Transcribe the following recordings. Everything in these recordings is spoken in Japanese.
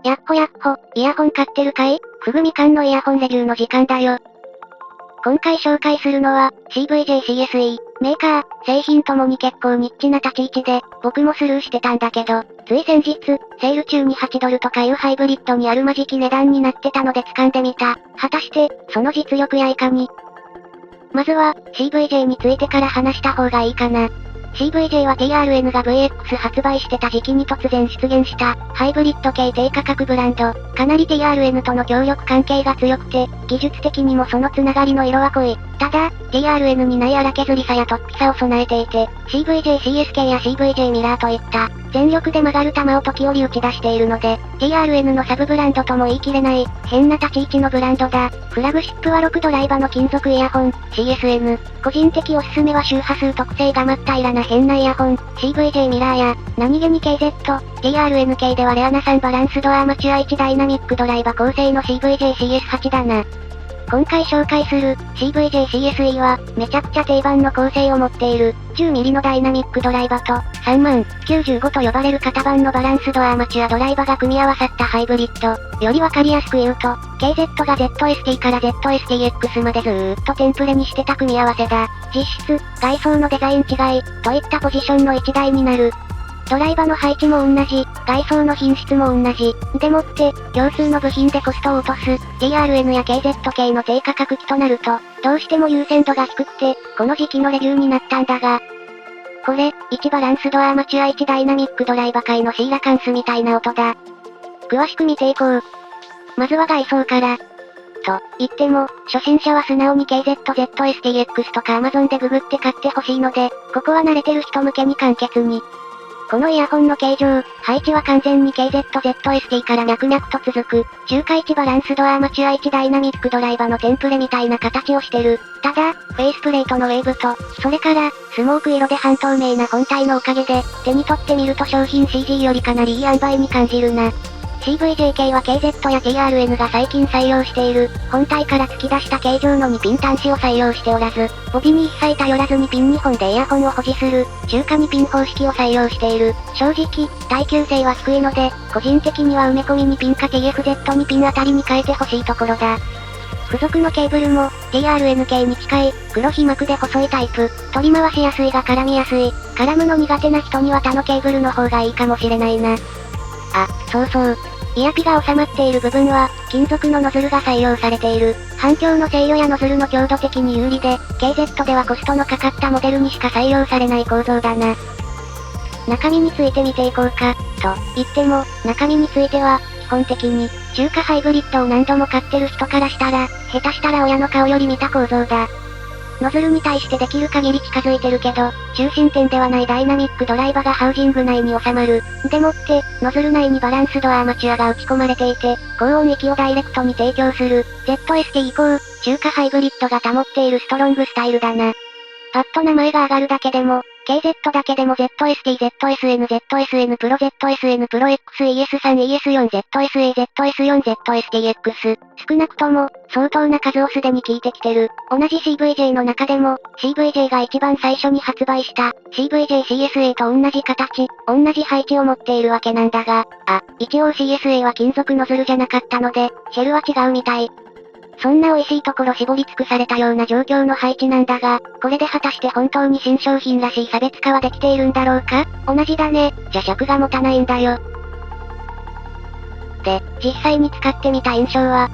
やっほやっほ、イヤホン買ってるかい？ふぐみかんのイヤホンレビューの時間だよ。今回紹介するのは、CVJ-CSE。メーカー、製品ともに結構ニッチな立ち位置で、僕もスルーしてたんだけど、つい先日、セール中に$8とかいうハイブリッドにあるまじき値段になってたので掴んでみた。果たして、その実力やいかに。まずは、CVJ についてから話した方がいいかな。CVJ は TRN が VX 発売してた時期に突然出現した、ハイブリッド系低価格ブランド。かなり TRN との協力関係が強くて、技術的にもそのつながりの色は濃い。ただ、TRN にない荒削りさや突飛さを備えていて、CVJ-CSK や CVJ ミラーといった、全力で曲がる球を時折打ち出しているので、TRN のサブブランドとも言い切れない、変な立ち位置のブランドだ。フラグシップは6ドライバの金属イヤホン、CSN。個人的おすすめは周波数特性が真っ平らな変なイヤホン、CVJ ミラーや、何気に KZ、TRN 系ではレアな3バランスドアーマチュア1ダイナミックドライバ構成の CVJ-CS8 だな。今回紹介する CVJ-CSE はめちゃくちゃ定番の構成を持っている 10mm のダイナミックドライバと3095と呼ばれる型番のバランスドアーマチュアドライバが組み合わさったハイブリッド。よりわかりやすく言うと KZ が ZST から ZSTX までずーっとテンプレにしてた組み合わせだ。実質、外装のデザイン違いといったポジションの1台になる。ドライバの配置も同じ、外装の品質も同じ。でもって、業数の部品でコストを落とす、TRN や KZ 系の低価格機となると、どうしても優先度が低くて、この時期のレビューになったんだが。これ、1バランスドアーマチュア1ダイナミックドライバ界のシーラカンスみたいな音だ。詳しく見ていこう。まずは外装から。と言っても、初心者は素直に KZ-ZSTX とか Amazon でググって買ってほしいので、ここは慣れてる人向けに簡潔に。このイヤホンの形状、配置は完全に KZ-ZST から脈々と続く、中華1バランスドアーマチュア1ダイナミックドライバのテンプレみたいな形をしてる。ただ、フェイスプレートのウェーブと、それから、スモーク色で半透明な本体のおかげで、手に取ってみると商品 CG よりかなりいい塩梅に感じるな。CVJ 系は KZ や TRN が最近採用している、本体から突き出した形状の2ピン端子を採用しておらず、ボディに一切頼らずにピン2本でイヤホンを保持する、中華2ピン方式を採用している。正直、耐久性は低いので、個人的には埋め込みにピンか TFZ2 ピンあたりに変えてほしいところだ。付属のケーブルも、TRN 系に近い、黒皮膜で細いタイプ。取り回しやすいが絡みやすい。絡むの苦手な人には他のケーブルの方がいいかもしれないな。あ、そうそう。イヤピが収まっている部分は、金属のノズルが採用されている。反響の制御やノズルの強度的に有利で、KZ ではコストのかかったモデルにしか採用されない構造だな。中身について見ていこうか、と言っても、中身については、基本的に、中華ハイブリッドを何度も買ってる人からしたら、下手したら親の顔より見た構造だ。ノズルに対してできる限り近づいてるけど、中心点ではないダイナミックドライバがハウジング内に収まる。でもって、ノズル内にバランスドアーマチュアが打ち込まれていて、高音域をダイレクトに提供する、ZST 以降、中華ハイブリッドが保っているストロングスタイルだな。パッと名前が上がるだけでも、KZ だけでも ZST、ZSN、ZSN プロ ZSN プロ XES3、ES4、ZSA、ZS4、ZSTX。少なくとも、相当な数をすでに聞いてきてる。同じ CVJ の中でも、CVJ が一番最初に発売した、CVJ-CSA と同じ形、同じ配置を持っているわけなんだが、一応 CSA は金属ノズルじゃなかったので、シェルは違うみたい。そんな美味しいところ絞り尽くされたような状況の配置なんだが、これで果たして本当に新商品らしい差別化はできているんだろうか？同じだね。じゃ尺が持たないんだよ。で、実際に使ってみた印象は？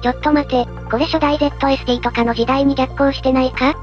ちょっと待て、これ初代 ZST とかの時代に逆行してないか？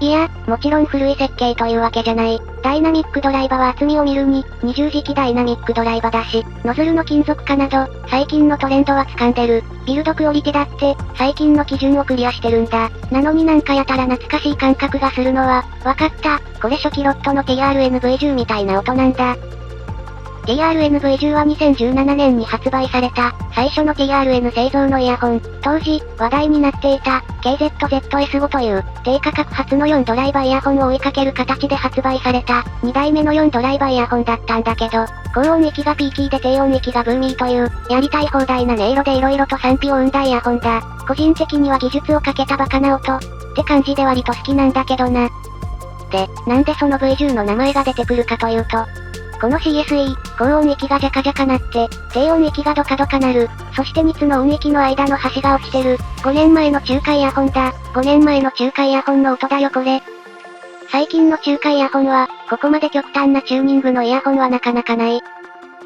いや、もちろん古い設計というわけじゃない。ダイナミックドライバは厚みを見るに、20時期ダイナミックドライバだし、ノズルの金属化など、最近のトレンドは掴んでる。ビルドクオリティだって、最近の基準をクリアしてるんだ。なのになんかやたら懐かしい感覚がするのは、わかった。これ初期ロットの TRN-V10 みたいな音なんだ。TRN-V10 は2017年に発売された、最初の TRN 製造のイヤホン。当時、話題になっていた、KZZS5 という、低価格初の4ドライバイヤホンを追いかける形で発売された、2代目の4ドライバイヤホンだったんだけど、高音域がピーキーで低音域がブーミーという、やりたい放題な音色で色々と賛否を生んだイヤホンだ。個人的には技術をかけたバカな音、って感じで割と好きなんだけどな。で、なんでその V10 の名前が出てくるかというと、この CSE、高音域がジャカジャカなって、低音域がドカドカなる。そして2つの音域の間の端が落ちてる。5年前の中華イヤホンだ。5年前の中華イヤホンの音だよこれ。最近の中華イヤホンは、ここまで極端なチューニングのイヤホンはなかなかない。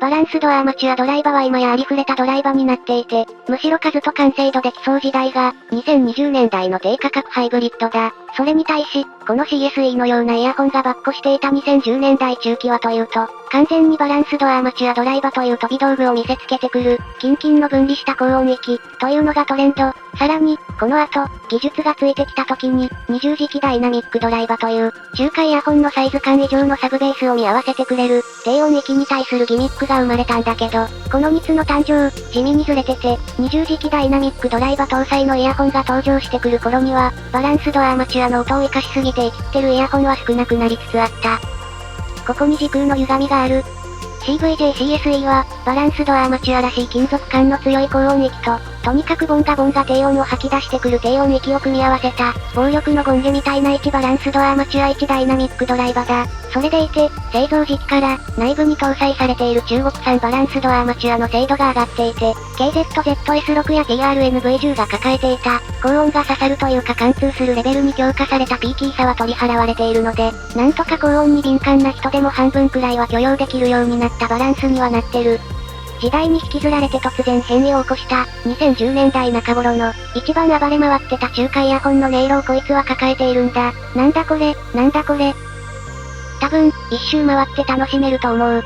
バランスドアマチュアドライバは今やありふれたドライバになっていて、むしろ数と完成度で競う時代が、2020年代の低価格ハイブリッドだ。それに対し、この CSE のようなイヤホンが跋扈していた2010年代中期はというと、完全にバランスドアアマチュアドライバという飛び道具を見せつけてくる、キンキンの分離した高音域、というのがトレンド。さらに、この後、技術がついてきた時に、20磁気ダイナミックドライバという、中華イヤホンのサイズ感以上のサブベースを見合わせてくれる、低音域に対するギミックが生まれたんだけど、この2つの誕生、地味にずれてて、20磁気ダイナミックドライバ搭載のイヤホンが登場してくる頃には、バランスドアアマチュアの音を活かしすぎて生きってるイヤホンは少なくなりつつあった。ここに時空の歪みがある。CVJ-CSE は、バランスドアアマチュアらしい金属感の強い高音域と、とにかくボンガ低音を吐き出してくる低音域を組み合わせた、暴力のゴンゲみたいな1バランスドアアマチュア1ダイナミックドライバだ。それでいて、製造時期から、内部に搭載されている中国産バランスドアアマチュアの精度が上がっていて、KZZS6 や TRNV10 が抱えていた、高音が刺さるというか貫通するレベルに強化されたピーキーさは取り払われているので、なんとか高音に敏感な人でも半分くらいは許容できるようになったバランスにはなってる。時代に引きずられて突然変異を起こした、2010年代中頃の、一番暴れ回ってた中華イヤホンの音色をこいつは抱えているんだ。なんだこれ、なんだこれ。多分、一周回って楽しめると思う。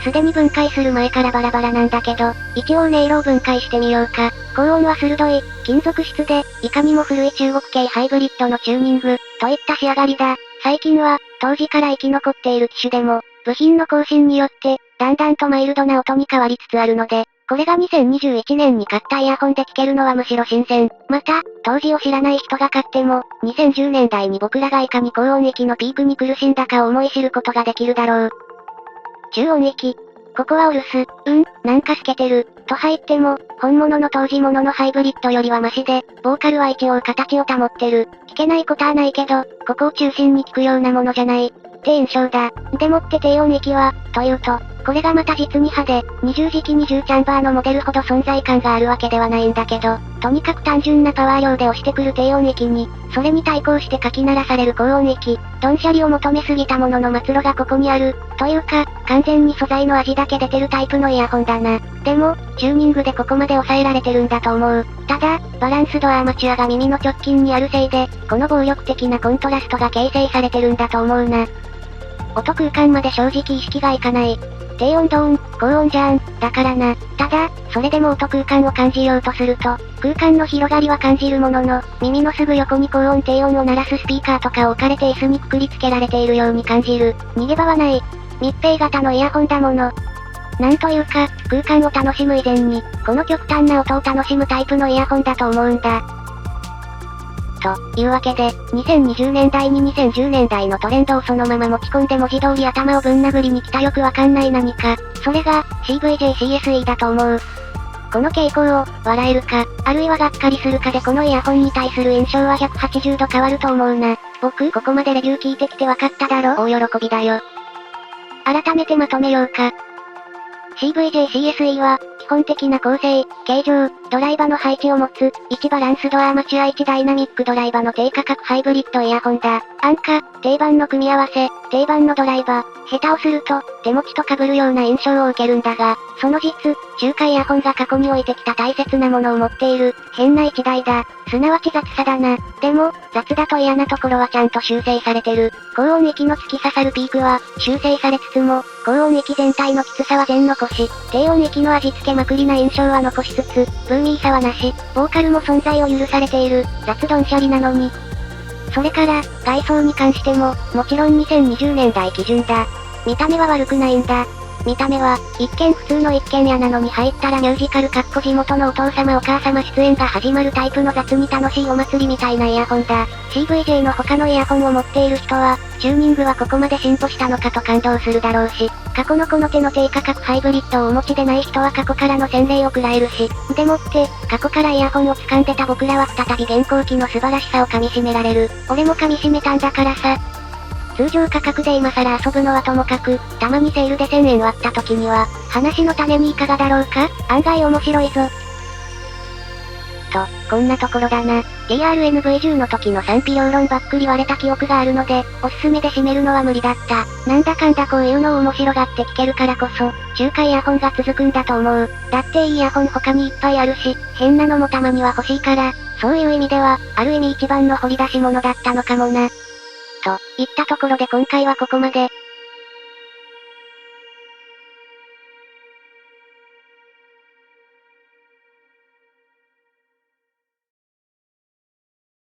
すでに分解する前からバラバラなんだけど、一応音色を分解してみようか。高音は鋭い、金属質で、いかにも古い中国系ハイブリッドのチューニング、といった仕上がりだ。最近は、当時から生き残っている機種でも、部品の更新によって、だんだんとマイルドな音に変わりつつあるので、これが2021年に買ったイヤホンで聴けるのはむしろ新鮮。また、当時を知らない人が買っても、2010年代に僕らがいかに高音域のピークに苦しんだかを思い知ることができるだろう。中音域。ここはオルス、なんか透けてる、と入っても、本物の当時物のハイブリッドよりはマシで、ボーカルは一応形を保ってる。聞けないことはないけど、ここを中心に聞くようなものじゃない。って印象だ。でもって低音域は、というと、これがまた実に派手、20磁気20チャンバーのモデルほど存在感があるわけではないんだけど、とにかく単純なパワー量で押してくる低音域に、それに対抗してかき鳴らされる高音域、ドンシャリを求めすぎたものの末路がここにある、というか、完全に素材の味だけ出てるタイプのイヤホンだな。でも、チューニングでここまで抑えられてるんだと思う。ただ、バランスドアアマチュアが耳の直近にあるせいで、この暴力的なコントラストが形成されてるんだと思うな。音空間まで正直意識がいかない。低音ドーン、高音じゃん、だからな。ただ、それでも音空間を感じようとすると、空間の広がりは感じるものの、耳のすぐ横に高音低音を鳴らすスピーカーとか置かれて椅子にくくりつけられているように感じる。逃げ場はない。密閉型のイヤホンだもの。なんというか、空間を楽しむ以前に、この極端な音を楽しむタイプのイヤホンだと思うんだ。というわけで、2020年代に2010年代のトレンドをそのまま持ち込んで文字通り頭をぶん殴りに来たよくわかんない何か。それが、CVJ-CSE だと思う。この傾向を、笑えるか、あるいはがっかりするかでこのイヤホンに対する印象は180度変わると思うな。僕、ここまでレビュー聞いてきてわかっただろ？大喜びだよ。改めてまとめようか。CVJ-CSE は、基本的な構成、形状、ドライバの配置を持つ、1バランスドアアマチュア1ダイナミックドライバの低価格ハイブリッドイヤホンだ。安価、定番の組み合わせ、定番のドライバー、下手をすると、手持ちと被るような印象を受けるんだが、その実、中華イヤホンが過去に置いてきた大切なものを持っている、変な一台だ。すなわち雑さだな。でも、雑だと嫌なところはちゃんと修正されてる。高音域の突き刺さるピークは、修正されつつも、高音域全体のきつさは全残し、低音域の味付けまくりな印象は残しつつ、ブーミーさはなし、ボーカルも存在を許されている、雑ドンシャリなのに。それから、外装に関しても、もちろん2020年代基準だ。見た目は悪くないんだ。見た目は、一見普通の一軒家なのに入ったらミュージカル地元のお父様お母様出演が始まるタイプの雑に楽しいお祭りみたいなイヤホンだ。CVJ の他のイヤホンを持っている人は、チューニングはここまで進歩したのかと感動するだろうし、過去のこの手の低価格ハイブリッドをお持ちでない人は過去からの洗礼を食らえるし、でもって、過去からイヤホンを掴んでた僕らは再び現行機の素晴らしさを噛み締められる。俺も噛み締めたんだからさ。通常価格で今更遊ぶのはともかく、たまにセールで1000円割った時には、話の種にいかがだろうか？案外面白いぞ。と、こんなところだな。DRNV10 の時の賛否両論ばっくり割れた記憶があるので、おすすめで締めるのは無理だった。なんだかんだこういうのを面白がって聞けるからこそ、中華イヤホンが続くんだと思う。だっていいイヤホン他にいっぱいあるし、変なのもたまには欲しいから、そういう意味では、ある意味一番の掘り出し物だったのかもな。といったところで今回はここまで。